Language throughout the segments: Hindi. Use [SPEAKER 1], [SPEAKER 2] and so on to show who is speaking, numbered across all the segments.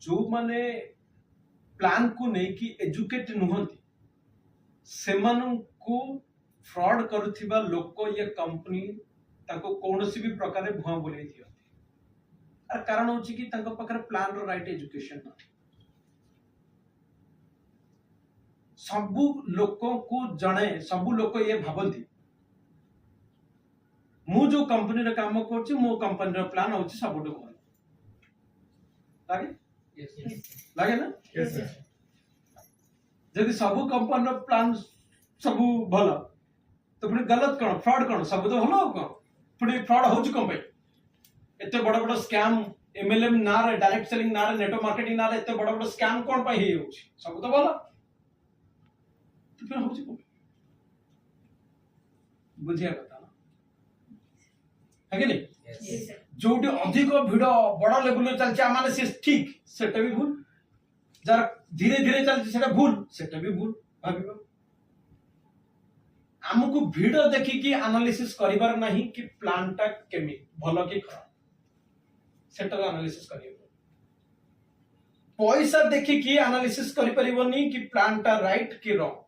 [SPEAKER 1] जो माने प्लान को नहीं कि एजुकेट नुहंती सेमान को फ्रॉड करुथिबा लोक ये कंपनी ताको कौनसी भी प्रकार भुआ बोले दियंती आर कारण होची कि तांको पाखरे प्लान रो राइट एजुकेशन ना सबु लोकों को जणे सबु लोक ये भाबंती मु जो कंपनी रे काम करछि मो कंपनी रो प्लान होछि सबुठो भल लागे लागे ना
[SPEAKER 2] यस सर
[SPEAKER 1] जदि सबु कंपनी रो प्लान सबु भल तो पुणी गलत कौन फ्रॉड कौन सब तो भल कौन पुणी फ्रॉड होछि कोन पे एते बड़ बड़ स्कैम एमएलएम ना रे डायरेक्ट सेलिंग ना रे नेटवर्क मार्केटिंग ना रे एते बड़ बड़ स्कैम कोन पे हे होछि सब तो भल तो फिर होछि कोन बुझिया कथा ना है कि नहीं जोटी अधिक भिड़ बड़ लेवल में चलছে आमाने से ठीक सेटा भी भूल जरा धीरे धीरे चलছে सेटा भूल सेटा भी भूल भाबिबो हमको भिड़ देखि कि एनालिसिस करिबार नहीं कि प्लान टा केमी भलो कि खराब सेटा एनालिसिस करियो पैसा देखि कि एनालिसिस करि परिबोनी कि प्लान टा राइट कि रॉन्ग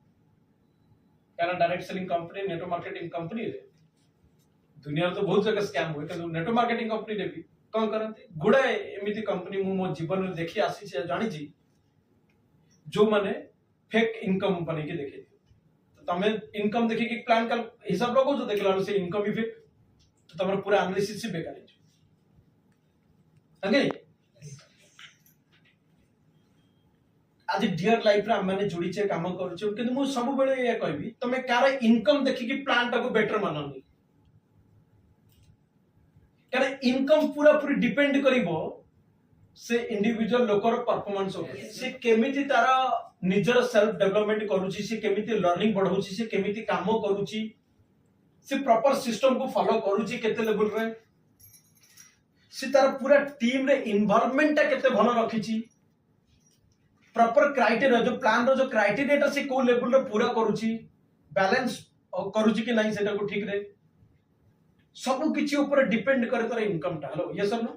[SPEAKER 1] कारण direct selling company network marketing company रे दुनिया तो बहुत जगह स्कैम हुए कि नेटवर्क मार्केटिंग कंपनी रे भी कौन करते गुड़ाए एमिति कंपनी मो जीवन में देखी आसी से जानी छी जो माने फेक इनकम बने के देखे तो तमे इनकम देखि कि प्लान का हिसाब लगो जो देखला से इनकम भी फेक तो तमर पूरा एनालिसिस से बेकार है संगे आज डियर लाइफ रे माने जुड़ी छे काम करू छ किंतु मु सब बेले ये कहबी तमे कार इनकम देखि कि प्लान टा को बेटर माननी कारण इनकम पूरा पूरी डिपेंड करिवो से इंडिविजुअल लोकर परफॉर्मेंस ऊपर से केमिति तारा निजर सेल्फ डेवलपमेंट करूची से केमिति लर्निंग बढ़ौची से केमिति काम करूची से प्रॉपर सिस्टम को फॉलो करूची केते लेवल रे से तारा पूरा टीम रे इन्वायरमेंट ता केते भलो रखिची प्रॉपर क्राइटेरिया जो प्लान रो जो क्राइटेरिया ता से को लेवल रे पूरा करूची बैलेंस करूची कि नहीं सेटा को ठीक रे सब किछि ऊपर डिपेंड करे तार इनकम ता हेलो ये सब नो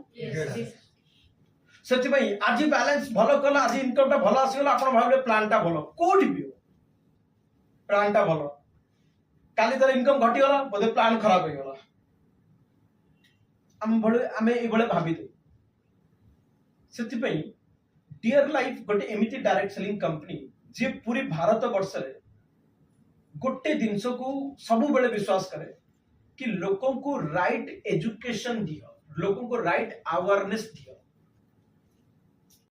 [SPEAKER 1] सेति भाई आज बैलेंस भलो कला आज इनकम ता भलो आसीगला आपण भाबले प्लान ता भलो कोठी भी प्लान ता भलो काली तार इनकम घटी गला बोधे प्लान खराब हो गला आमे ए बळे भाबी दे सेति भाई डियर लाइफ गोटे एमिति डायरेक्ट सेलिंग कंपनी जे पूरी भारत वर्ष रे गोटे दिनस को सब बेले विश्वास करे कि लोगों को राइट एजुकेशन दियो लोगों को राइट अवेयरनेस दियो